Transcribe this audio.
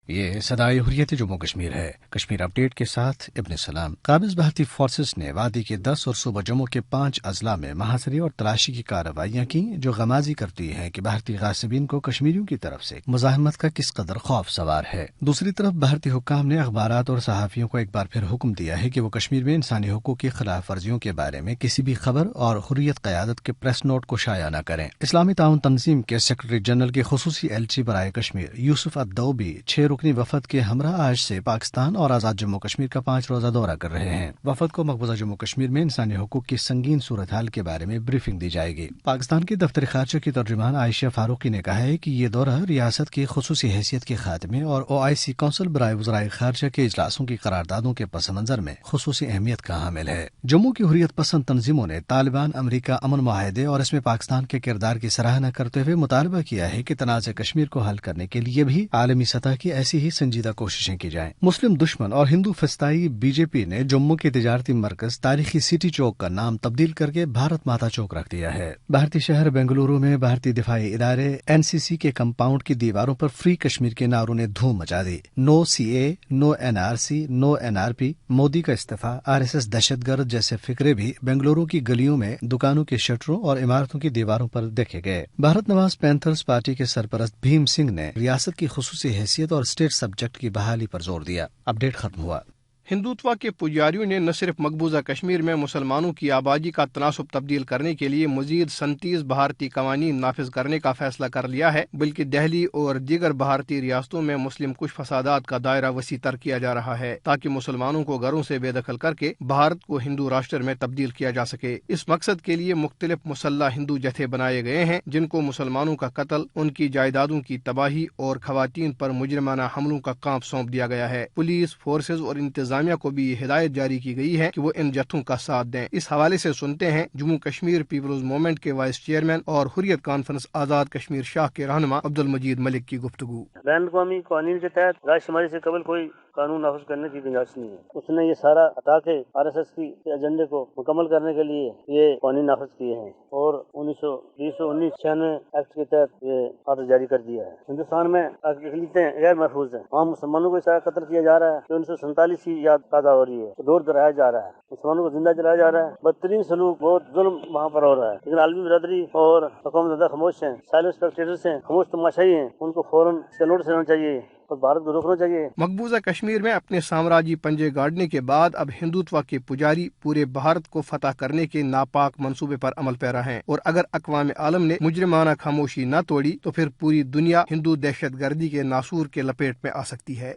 یہ صدائے حریت جموں کشمیر ہے۔ کشمیر اپ ڈیٹ کے ساتھ ابن سلام۔ قابض بھارتی فورسز نے وادی کے 10 اور صوبہ جموں کے 5 اضلاع میں محاصرے اور تلاشی کی کارروائیاں کی، جو غمازی کرتی ہیں کہ بھارتی غاصبین کو کشمیریوں کی طرف سے مزاحمت کا کس قدر خوف سوار ہے۔ دوسری طرف بھارتی حکام نے اخبارات اور صحافیوں کو ایک بار پھر حکم دیا ہے کہ وہ کشمیر میں انسانی حقوق کی خلاف ورزیوں کے بارے میں کسی بھی خبر اور حریت قیادت کے پریس نوٹ کو شائع نہ کریں۔ اسلامی تعاون تنظیم کے سیکرٹری جنرل کے خصوصی ایلچی برائے کشمیر یوسف الدوبی 6 رکنی وفد کے ہمراہ آج سے پاکستان اور آزاد جموں کشمیر کا 5 روزہ دورہ کر رہے ہیں۔ وفد کو مقبوضہ جموں کشمیر میں انسانی حقوق کی سنگین صورتحال کے بارے میں بریفنگ دی جائے گی۔ پاکستان کے دفتر خارجہ کی ترجمان عائشہ فاروقی نے کہا ہے کہ یہ دورہ ریاست کی خصوصی حیثیت کے خاتمے اور OIC کونسل برائے وزرائے خارجہ کے اجلاسوں کی قراردادوں کے پس منظر میں خصوصی اہمیت کا حامل ہے۔ جموں کی حریت پسند تنظیموں نے طالبان امریکہ امن معاہدے اور اس میں پاکستان کے کردار کی سراہنا کرتے ہوئے مطالبہ کیا ہے کہ تنازع کشمیر کو حل کرنے کے لیے بھی عالمی سطح کی ایسی ہی سنجیدہ کوششیں کی جائیں۔ مسلم دشمن اور ہندو فسطائی BJP نے جموں کے تجارتی مرکز تاریخی سٹی چوک کا نام تبدیل کر کے بھارت ماتا چوک رکھ دیا ہے۔ بھارتی شہر بنگلورو میں بھارتی دفاعی ادارے NCC کے کمپاؤنڈ کی دیواروں پر فری کشمیر کے نعروں نے دھوم مچا دی۔ نو CA، نو NRC، نو NRP، مودی کا استعفیٰ، RSS دہشت گرد جیسے فکرے بھی بنگلورو کی گلیوں میں دکانوں کے شٹروں اور عمارتوں کی دیواروں پر دیکھے گئے۔ بھارت نواز پینتھرز پارٹی کے سرپرست بھیم سنگھ نے ریاست کی خصوصی حیثیت اور اسٹیٹ سبجیکٹ کی بحالی پر زور دیا۔ اپ ڈیٹ ختم ہوا۔ ہندوتوا کے پجاریوں نے نہ صرف مقبوضہ کشمیر میں مسلمانوں کی آبادی کا تناسب تبدیل کرنے کے لیے مزید 37 بھارتی قوانین نافذ کرنے کا فیصلہ کر لیا ہے، بلکہ دہلی اور دیگر بھارتی ریاستوں میں مسلم کش فسادات کا دائرہ وسیع تر کیا جا رہا ہے تاکہ مسلمانوں کو گھروں سے بے دخل کر کے بھارت کو ہندو راشٹر میں تبدیل کیا جا سکے۔ اس مقصد کے لیے مختلف مسلح ہندو جتھے بنائے گئے ہیں، جن کو مسلمانوں کا قتل، ان کی جائیدادوں کی تباہی اور خواتین پر مجرمانہ حملوں کا کام سونپ دیا گیا ہے۔ پولیس فورسز اور انتظامیہ کو بھی یہ ہدایت جاری کی گئی ہے کہ وہ ان جتھوں کا ساتھ دیں۔ اس حوالے سے سنتے ہیں جموں کشمیر پیپلز موومنٹ کے وائس چیئرمین اور حریت کانفرنس آزاد کشمیر شاہ کے رہنما عبد المجید ملک کی گفتگو۔ بین الاقوامی قوانین کے تحت رائے شماری سے قبل کوئی قانون نافذ کرنے کی گنجائش نہیں ہے۔ اس نے یہ سارا ہٹا کے RSS کے ایجنڈے کو مکمل کرنے کے لیے یہ قوانین نافذ کیے ہیں اور 1996 ایکٹ کے تحت یہ آرڈر جاری کر دیا ہے۔ ہندوستان میں اقلیتیں غیر محفوظ ہیں، وہاں مسلمانوں کو اس طرح قتل کیا جا رہا ہے کہ 1947 کی یاد تازہ ہو رہی ہے، دور دہرایا جا رہا ہے، مسلمانوں کو زندہ جلایا جا رہا ہے، بدترین سلوک، بہت ظلم وہاں پر ہو رہا ہے، لیکن عالمی برادری اور حکومت زیادہ خاموش ہیں، سائلنٹ اسپیکٹیٹرز ہیں، خاموش تماشائی ہیں، ان کو فوراً اس کا نوٹس لینا چاہیے اور بھارت کو روکنا چاہیے۔ مقبوضہ کشمیر میں اپنے سامراجی پنجے گاڑنے کے بعد اب ہندوتوا کے پجاری پورے بھارت کو فتح کرنے کے ناپاک منصوبے پر عمل پیرا ہیں، اور اگر اقوام عالم نے مجرمانہ خاموشی نہ توڑی تو پھر پوری دنیا ہندو دہشت گردی کے ناسور کے لپیٹ میں آ سکتی ہے۔